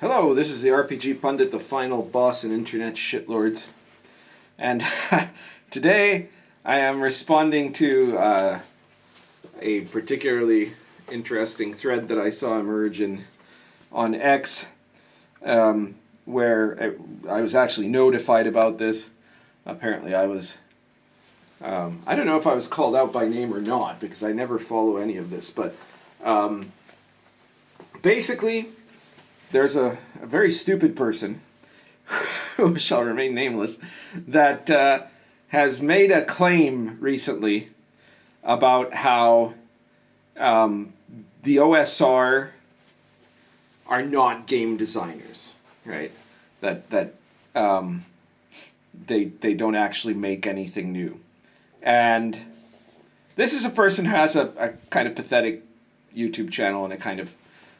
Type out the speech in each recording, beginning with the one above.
Hello, this is the RPG Pundit, the final boss in internet shitlords. And today I am responding to a particularly interesting thread that I saw emerge on X, where I was actually notified about this. Apparently I was, I don't know if I was called out by name or not, because I never follow any of this, but basically there's a very stupid person, who shall remain nameless, that has made a claim recently about how the OSR are not game designers, right? That they don't actually make anything new. And this is a person who has a kind of pathetic YouTube channel and a kind of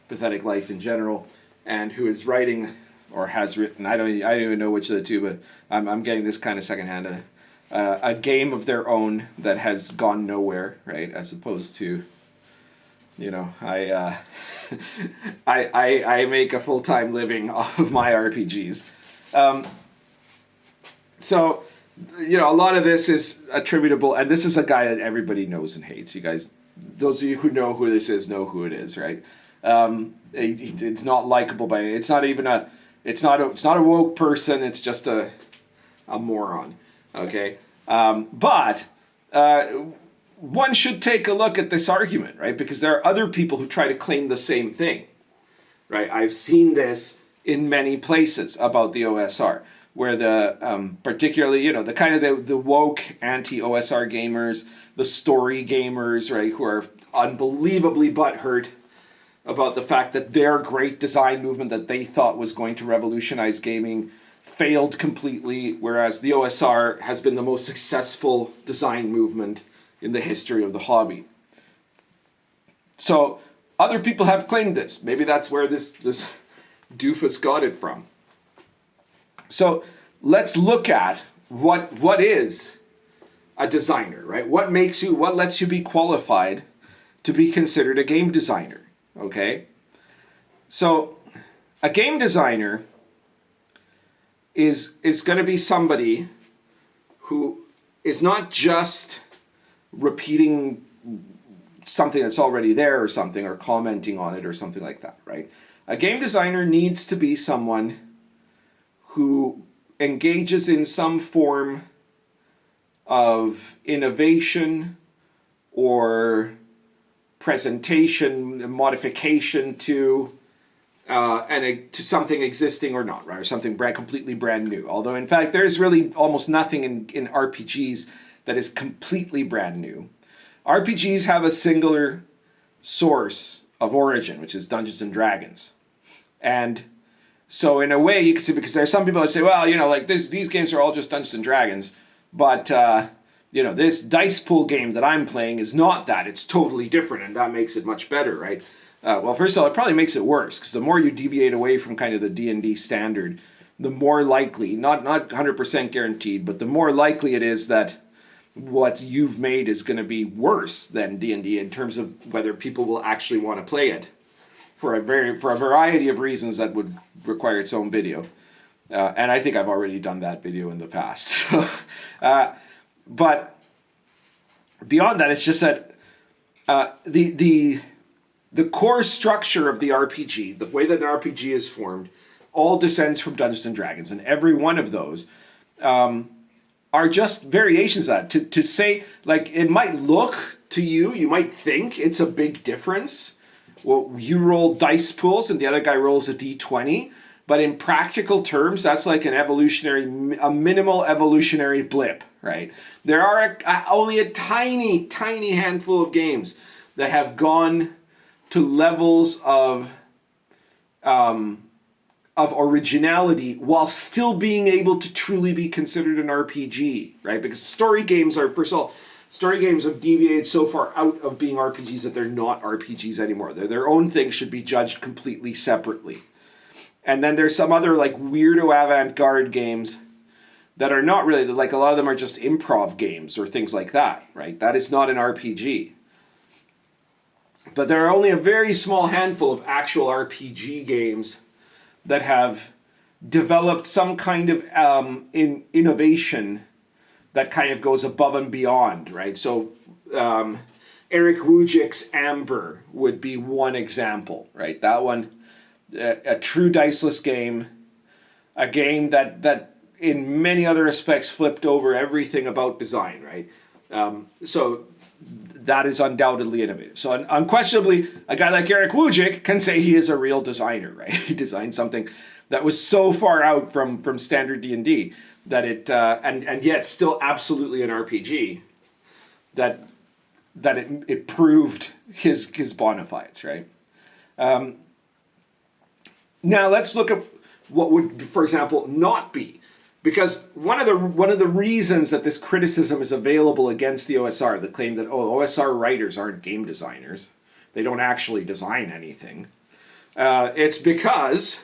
pathetic life in general, and who is writing, or has written, I don't even know which of the two, but I'm getting this kind of secondhand, a game of their own that has gone nowhere, right? As opposed to, you know, I make a full-time living off of my RPGs. So, you know, a lot of this is attributable, and this is a guy that everybody knows and hates. You guys, those of you who know who this is, know who it is, right? It's not likable by any. It's not a woke person. It's just a moron. Okay, but one should take a look at this argument, right? Because there are other people who try to claim the same thing, right? I've seen this in many places about the OSR, where the particularly, you know, the kind of the woke anti-OSR gamers, the story gamers, right, who are unbelievably butthurt about the fact that their great design movement that they thought was going to revolutionize gaming failed completely, whereas the OSR has been the most successful design movement in the history of the hobby. So other people have claimed this. Maybe that's where this doofus got it from. So let's look at what is a designer, right? What lets you be qualified to be considered a game designer? Okay, so a game designer is going to be somebody who is not just repeating something that's already there or something, or commenting on it or something like that, right? A game designer needs to be someone who engages in some form of innovation or presentation, modification to something existing or not, right? Or something completely brand new. Although, in fact, there's really almost nothing in RPGs that is completely brand new. RPGs have a singular source of origin, which is Dungeons and Dragons. And so, in a way, you can see, because there's some people that say, well, you know, like these games are all just Dungeons and Dragons, but you know, this dice pool game that I'm playing is not that. It's totally different, and that makes it much better, right? Well, first of all, it probably makes it worse, because the more you deviate away from kind of the D&D standard, the more likely, not 100% guaranteed, but the more likely it is that what you've made is going to be worse than D&D in terms of whether people will actually want to play it for a variety of reasons that would require its own video. And I think I've already done that video in the past. But beyond that, it's just that the core structure of the RPG, the way that an RPG is formed, all descends from Dungeons and Dragons, and every one of those are just variations of that. To say, like, it might look to you, you might think it's a big difference. Well, you roll dice pools and the other guy rolls a d20. But in practical terms, that's like a minimal evolutionary blip, right? There are only a tiny, tiny handful of games that have gone to levels of originality while still being able to truly be considered an RPG, right? Because story games have deviated so far out of being RPGs that they're not RPGs anymore. They're their own thing, should be judged completely separately. And then there's some other like weirdo avant-garde games that are not really, like a lot of them are just improv games or things like that, right? That is not an RPG. But there are only a very small handful of actual RPG games that have developed some kind of innovation that kind of goes above and beyond, right? So Eric Wujcik's Amber would be one example, right? That one, a true diceless game, a game that in many other respects flipped over everything about design, right? So that is undoubtedly innovative. So unquestionably, a guy like Eric Wujcik can say he is a real designer, right? He designed something that was so far out from standard D&D that it, and yet still absolutely an RPG, that it proved his bona fides, right? Now let's look at what would, for example, not be. Because one of the reasons that this criticism is available against the OSR, the claim that OSR writers aren't game designers, they don't actually design anything, it's because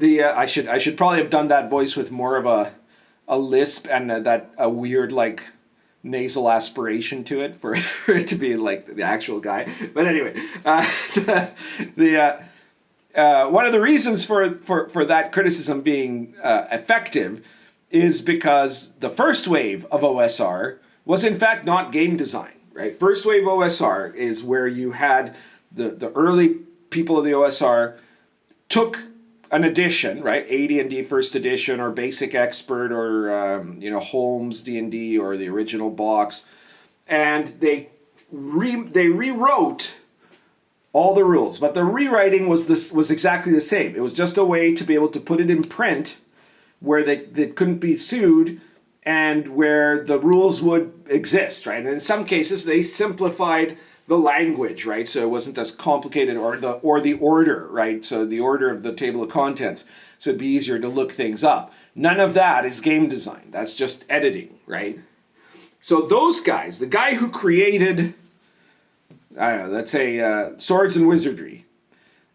I should probably have done that voice with more of a lisp and a weird like nasal aspiration to it for it to be like the actual guy. But anyway, one of the reasons for that criticism being effective is because the first wave of OSR was in fact not game design, right? First wave OSR is where you had the early people of the OSR took an edition, right? AD&D first edition or Basic Expert or Holmes D&D or the original box, and they rewrote all the rules, but the rewriting was exactly the same. It was just a way to be able to put it in print where they couldn't be sued and where the rules would exist, right? And in some cases, they simplified the language, right? So it wasn't as complicated, or the order, right? So the order of the table of contents, so it'd be easier to look things up. None of that is game design. That's just editing, right? So those guys, the guy who created, I don't know, let's say Swords and Wizardry,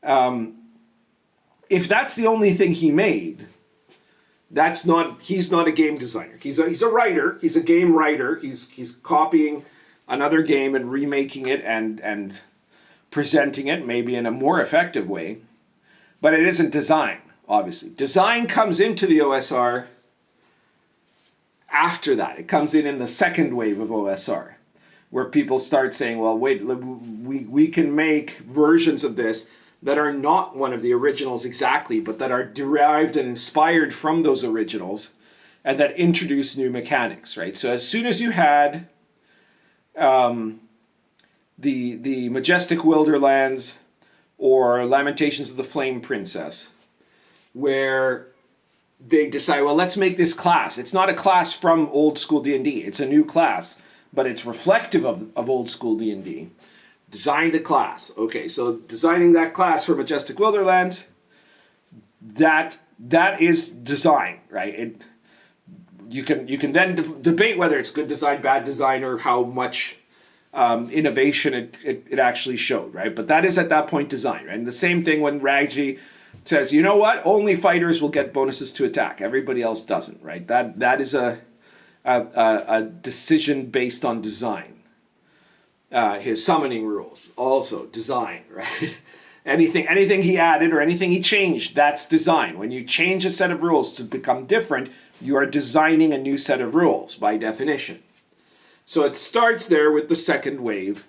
if that's the only thing he made, he's not a game designer. He's a writer. He's a game writer. He's copying another game and remaking it and presenting it maybe in a more effective way. But it isn't design, obviously. Design comes into the OSR after that. It comes in the second wave of OSR, where people start saying, well, wait, we can make versions of this that are not one of the originals exactly, but that are derived and inspired from those originals and that introduce new mechanics, right? So as soon as you had the Majestic Wilderlands or Lamentations of the Flame Princess, where they decide, well, let's make this class. It's not a class from old school D&D. It's a new class, but it's reflective of old school D&D. Designed a class. Okay, so designing that class for Majestic Wilderlands, that is design, right? You can then debate whether it's good design, bad design, or how much innovation it actually showed, right? But that is at that point design, right? And the same thing when Ragji says, you know what? Only fighters will get bonuses to attack. Everybody else doesn't, right? That is a decision based on design. His summoning rules, also design, right? Anything he added or anything he changed, that's design. When you change a set of rules to become different, you are designing a new set of rules by definition. So it starts there with the second wave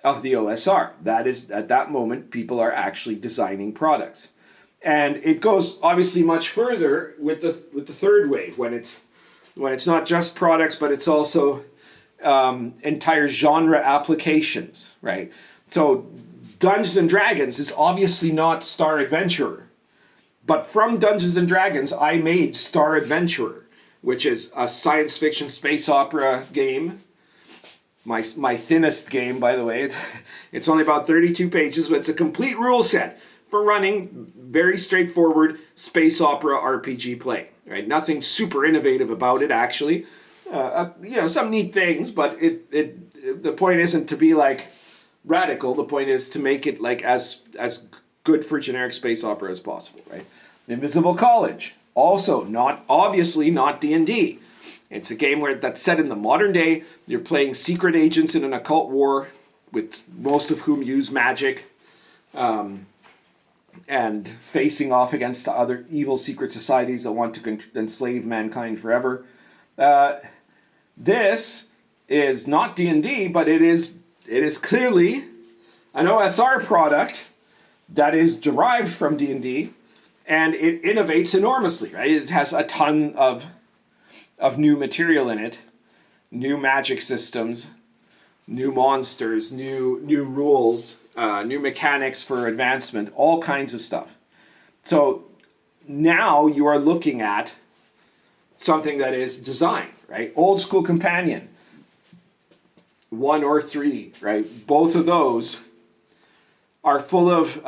of the OSR. That is, at that moment, people are actually designing products. And it goes obviously much further with the third wave, when it's not just products, but it's also entire genre applications, right? So Dungeons and Dragons is obviously not Star Adventurer, but from Dungeons and Dragons I made Star Adventurer, which is a science fiction space opera game. My thinnest game, by the way. It's only about 32 pages, but it's a complete rule set for running very straightforward space opera RPG play, right? Nothing super innovative about it, actually. Some neat things, but the point isn't to be like radical. The point is to make it like as good for generic space opera as possible, right? Invisible College, also obviously not D&D. It's a game that's set in the modern day. You're playing secret agents in an occult war, with most of whom use magic. and facing off against other evil secret societies that want to enslave mankind forever. This is not D&D, but it is clearly an OSR product that is derived from D&D, and it innovates enormously, right? It has a ton of new material in it, new magic systems, new monsters, new rules, new mechanics for advancement, all kinds of stuff. So now you are looking at something that is designed, right? Old school companion, 1 or 3, right? Both of those are full of,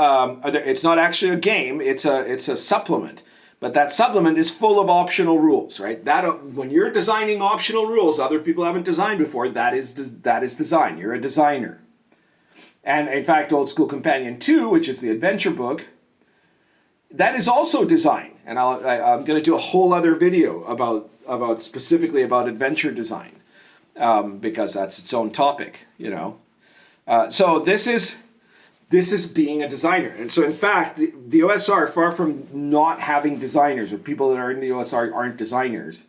it's not actually a game, it's a supplement. But that supplement is full of optional rules, right? That when you're designing optional rules other people haven't designed before, that is design. You're a designer. And in fact, Old School Companion 2, which is the adventure book, that is also design. And I'm going to do a whole other video about specifically about adventure design, because that's its own topic, you know. So this is being a designer. And so in fact, the OSR, far from not having designers, or people that are in the OSR aren't designers,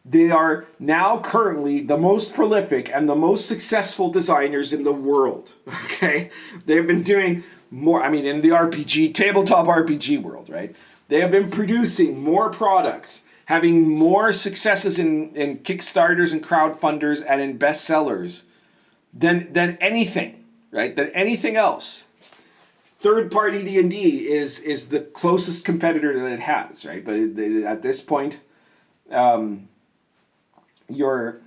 they are now currently the most prolific and the most successful designers in the world, okay? They've been doing more, I mean, in the RPG, tabletop RPG world, right? They have been producing more products, having more successes in Kickstarters and crowdfunders and in bestsellers than anything, right? Than anything else. Third-party D&D is the closest competitor that it has, right? But at this point, you're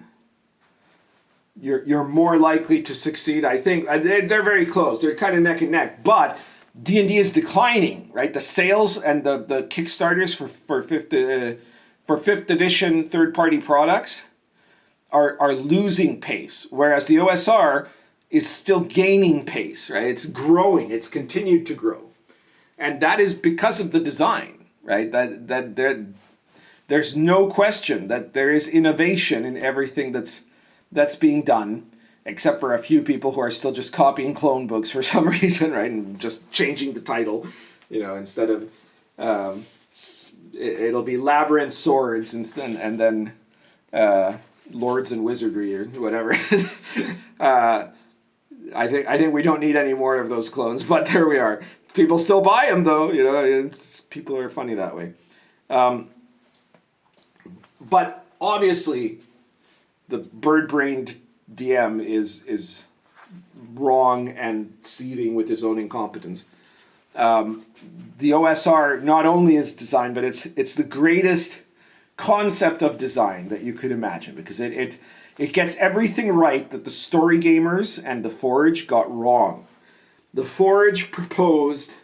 more likely to succeed. I think they're very close. They're kind of neck and neck. But D&D is declining, right? The sales and the Kickstarters for fifth edition third-party products are losing pace, whereas the OSR is still gaining pace, right? It's growing. It's continued to grow. And that is because of the design, right? That there's no question that there is innovation in everything that's being done, except for a few people who are still just copying clone books for some reason, right? And just changing the title, you know, instead of, it'll be Labyrinth Swords instead, and then Lords and Wizardry or whatever. I think we don't need any more of those clones, but there we are. People still buy them, though. You know, people are funny that way. But obviously, the bird-brained DM is wrong and seething with his own incompetence. The OSR not only is design, but it's the greatest concept of design that you could imagine, because it gets everything right that the story gamers and the Forge got wrong. The Forge proposed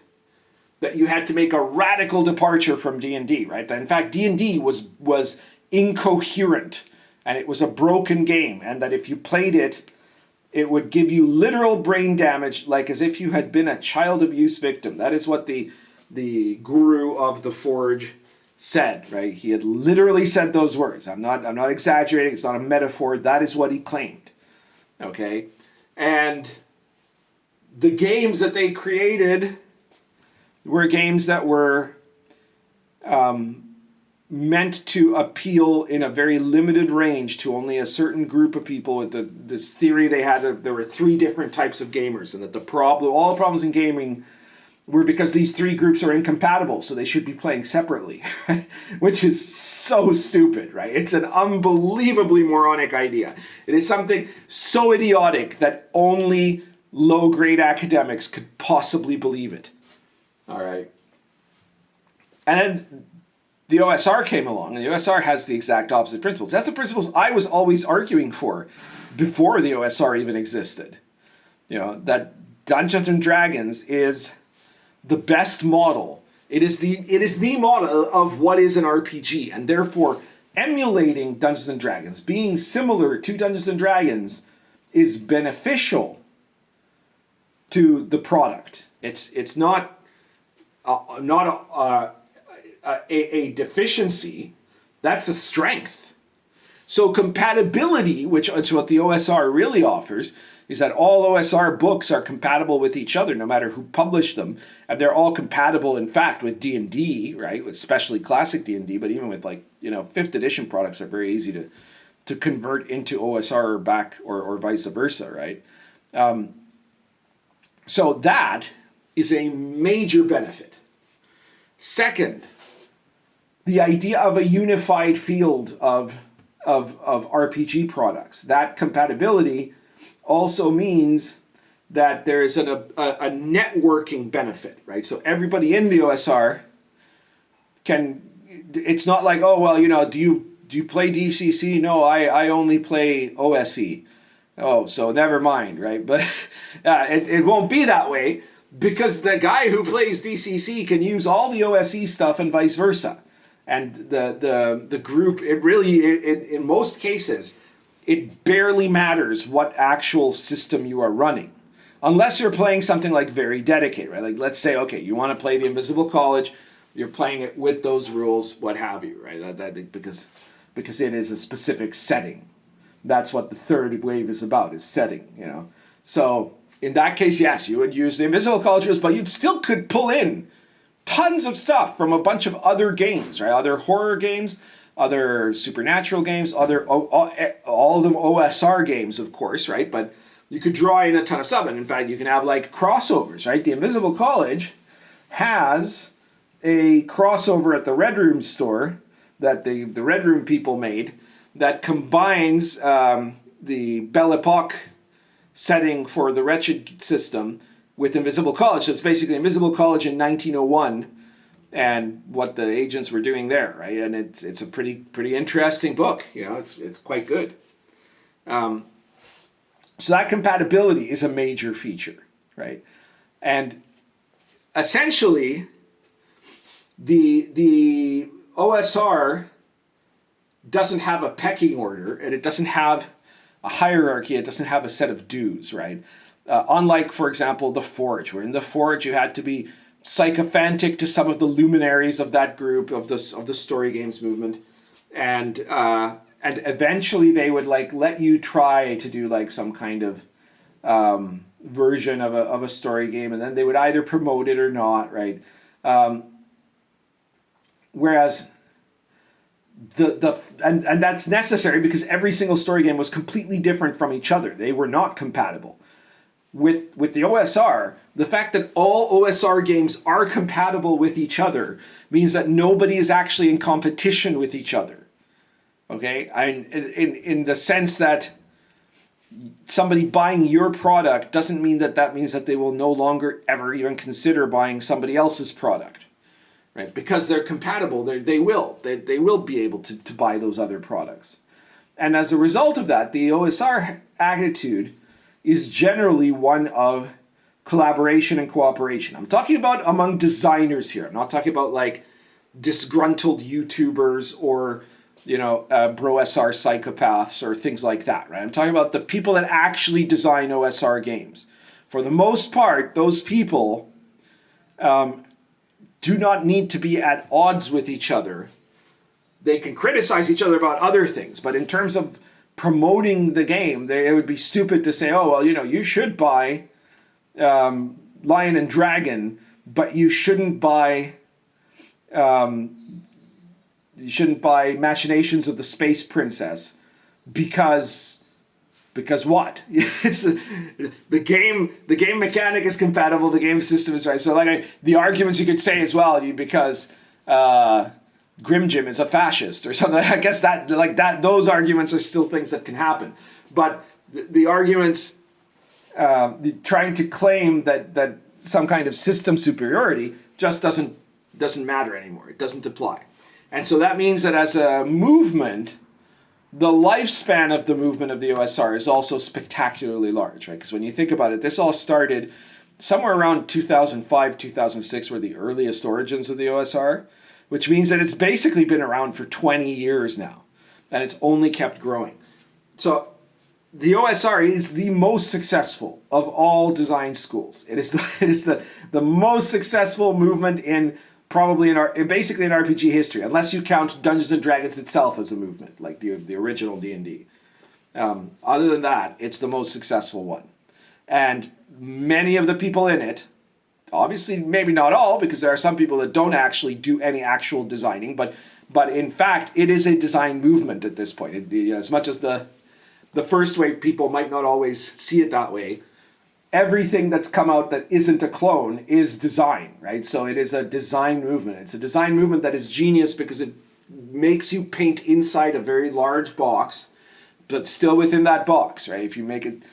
that you had to make a radical departure from D&D, right? That in fact D&D was incoherent and it was a broken game, and that if you played it, it would give you literal brain damage, like as if you had been a child abuse victim. That is what the guru of the Forge said, right? He had literally said those words. I'm not exaggerating. It's not a metaphor. That is what he claimed. Okay? And the games that they created were games that were meant to appeal in a very limited range to only a certain group of people. With this theory they had of there were 3 different types of gamers, and that all the problems in gaming were because these 3 groups are incompatible, so they should be playing separately, which is so stupid, right? It's an unbelievably moronic idea. It is something so idiotic that only low-grade academics could possibly believe it. All right. And then the OSR came along, and the OSR has the exact opposite principles. That's the principles I was always arguing for before the OSR even existed. You know, that Dungeons and Dragons is the best model. It is the model of what is an RPG, and therefore emulating Dungeons and Dragons, being similar to Dungeons and Dragons, is beneficial to the product. It's not a deficiency. That's a strength. So compatibility, which is what the OSR really offers, is that all OSR books are compatible with each other, no matter who published them, and they're all compatible, in fact, with D&D, right? Especially classic D&D, but even with like 5th edition products are very easy to convert into OSR or back or vice versa, right? So that is a major benefit. Second, the idea of a unified field of RPG products. That compatibility also means that there is a networking benefit, right? So everybody in the OSR can, it's not like, oh, well, do you play DCC? No, I only play OSE. Oh, so never mind, right? But it won't be that way, because the guy who plays DCC can use all the OSE stuff and vice versa. And the group, it really, in most cases, it barely matters what actual system you are running. Unless you're playing something like very dedicated, right? Like, let's say, okay, you want to play the Invisible College, you're playing it with those rules, what have you, right? Because it is a specific setting. That's what the third wave is about, is setting, So in that case, yes, you would use the Invisible College rules, but you still could pull in tons of stuff from a bunch of other games, right? Other horror games, other supernatural games, all of them OSR games, of course, right? But you could draw in a ton of stuff, and in fact, you can have like crossovers, right? The Invisible College has a crossover at the Red Room store that the Red Room people made that combines the Belle Epoque setting for the Wretched system with Invisible College. So it's basically Invisible College in 1901 and what the agents were doing there, right? And it's a pretty interesting book. It's quite good. So that compatibility is a major feature, right? And essentially, the OSR doesn't have a pecking order, and it doesn't have a hierarchy. It doesn't have a set of dues, right? Unlike, for example, the Forge, where in the Forge you had to be sycophantic to some of the luminaries of that group of the story games movement, and eventually they would like let you try to do like some kind of version of a story game, and then they would either promote it or not, right? Whereas and that's necessary because every single story game was completely different from each other. They were not compatible. With the OSR, the fact that all OSR games are compatible with each other means that nobody is actually in competition with each other. Okay? In the sense that somebody buying your product doesn't mean that means that they will no longer ever even consider buying somebody else's product. Right? Because they're compatible, they will be able to buy those other products. And as a result of that, the OSR attitude is generally one of collaboration and cooperation. I'm talking about among designers here. I'm not talking about like disgruntled YouTubers or bro SR psychopaths or things like that, right? I'm talking about the people that actually design OSR games. For the most part, those people do not need to be at odds with each other. They can criticize each other about other things, but in terms of promoting the game, it would be stupid to say, oh, well, you should buy Lion and Dragon, but you shouldn't buy Machinations of the Space Princess because what? It's the game mechanic is compatible, the game system is right. So like the arguments you could say as well, because Grim Jim is a fascist or something. I guess those arguments are still things that can happen. But the arguments trying to claim that some kind of system superiority just doesn't matter anymore. It doesn't apply. And so that means that as a movement, the lifespan of the movement of the OSR is also spectacularly large, right? Because when you think about it, this all started somewhere around 2005, 2006 were the earliest origins of the OSR, which means that it's basically been around for 20 years now, and it's only kept growing. So the OSR is the most successful of all design schools. It is the most successful movement in basically in RPG history, unless you count Dungeons and Dragons itself as a movement, like the original D&D. Other than that, it's the most successful one. And many of the people in it, obviously maybe not all, because there are some people that don't actually do any actual designing, but in fact, it is a design movement at this point. As much as the first wave people might not always see it that way, everything that's come out that isn't a clone is design, right? So it is a design movement. It's a design movement that is genius because it makes you paint inside a very large box, but still within that box, right? If you make it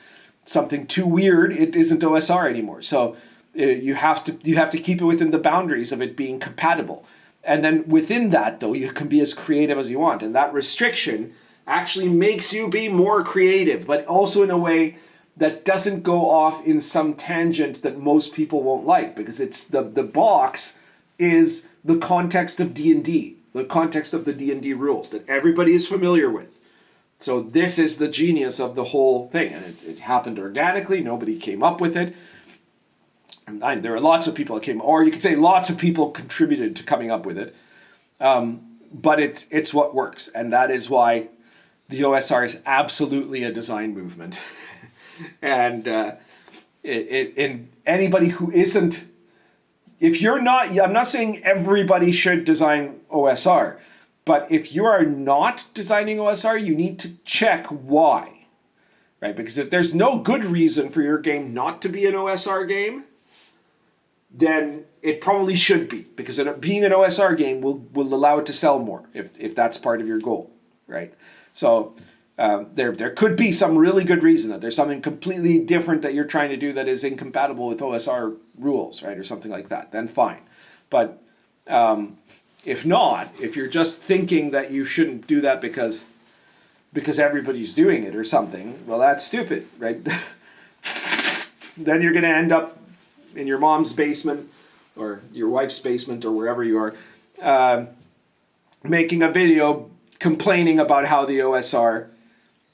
something too weird, it isn't OSR anymore. So you have to keep it within the boundaries of it being compatible. And then within that, though, you can be as creative as you want. And that restriction actually makes you be more creative, but also in a way that doesn't go off in some tangent that most people won't like, because it's the box is the context of D&D, the context of the D&D rules that everybody is familiar with. So this is the genius of the whole thing, and it happened organically. Nobody came up with it. And there are lots of people that came, or you could say lots of people contributed to coming up with it. But it's what works, and that is why the OSR is absolutely a design movement. And in anybody who isn't, if you're not, I'm not saying everybody should design OSR, but if you are not designing OSR, you need to check why, right? Because if there's no good reason for your game not to be an OSR game, then it probably should be, because being an OSR game will allow it to sell more if that's part of your goal, right? So there could be some really good reason that there's something completely different that you're trying to do that is incompatible with OSR rules, right, or something like that. Then fine, but if not, if you're just thinking that you shouldn't do that because everybody's doing it or something, well, that's stupid, right? Then you're going to end up in your mom's basement or your wife's basement or wherever you are, making a video complaining about how the OSR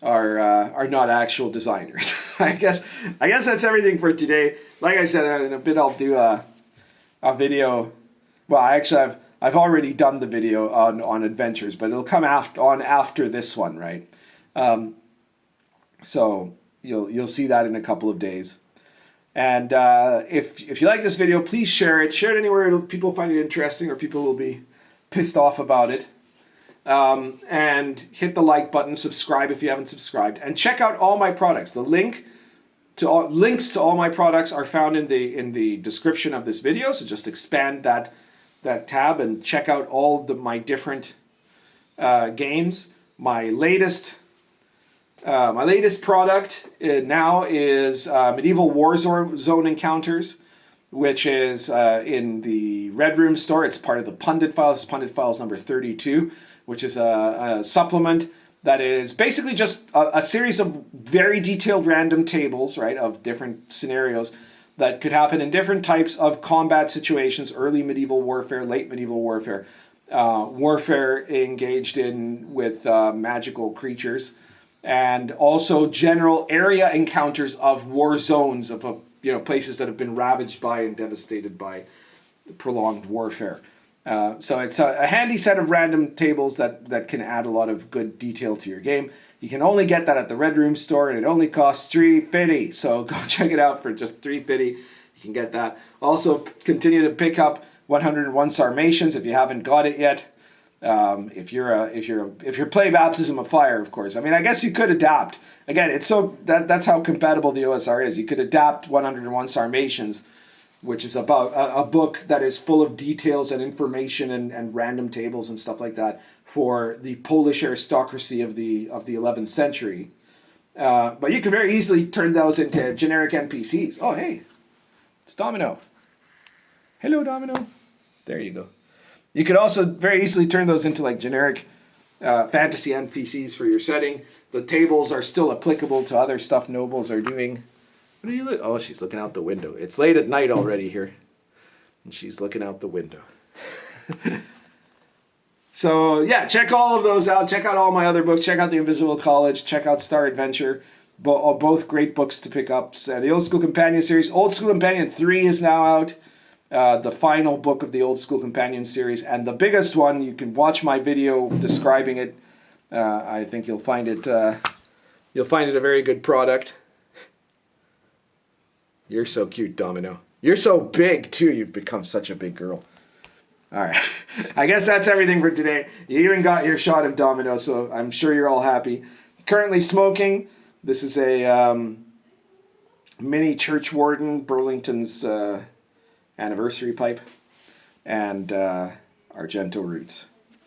are not actual designers. I guess that's everything for today. Like I said, in a bit I'll do a video. Well, I've already done the video on adventures, but it'll come after this one, right? So you'll see that in a couple of days. And if you like this video, please share it. Share it anywhere people find it interesting or people will be pissed off about it. And hit the like button, subscribe if you haven't subscribed, and check out all my products. The links to all my products are found in the description of this video. So just expand that tab and check out all my different games. My latest product now is Medieval War Zone Encounters, which is in the Red Room store. It's part of the PUNDIT Files. It's PUNDIT Files number 32, which is a supplement that is basically just a series of very detailed random tables, right, of different scenarios that could happen in different types of combat situations: early medieval warfare, late medieval warfare, warfare engaged in with magical creatures, and also general area encounters of war zones of places that have been ravaged by and devastated by prolonged warfare. So it's a handy set of random tables that can add a lot of good detail to your game. You can only get that at the Red Room store, and it only costs $3.50. So go check it out for just $3.50. You can get that. Also, continue to pick up 101 Sarmatians if you haven't got it yet. If you're playing Baptism of Fire, of course. I mean, I guess you could adapt. Again, that's how compatible the OSR is. You could adapt 101 Sarmatians, which is about a book that is full of details and information and random tables and stuff like that for the Polish aristocracy of the 11th century. But you can very easily turn those into generic NPCs. Oh, hey, it's Domino. Hello, Domino. There you go. You could also very easily turn those into like generic fantasy NPCs for your setting. The tables are still applicable to other stuff nobles are doing. What are you Oh, she's looking out the window. It's late at night already here, and she's looking out the window. So yeah, check all of those out. Check out all my other books. Check out The Invisible College. Check out Star Adventure. Both great books to pick up. The Old School Companion series. Old School Companion 3 is now out. The final book of the Old School Companion series, and the biggest one. You can watch my video describing it. I think you'll find it a very good product. You're so cute, Domino. You're so big, too. You've become such a big girl. All right. I guess that's everything for today. You even got your shot of Domino, so I'm sure you're all happy. Currently smoking. This is a mini church warden, Burlington's anniversary pipe, and Argento Roots.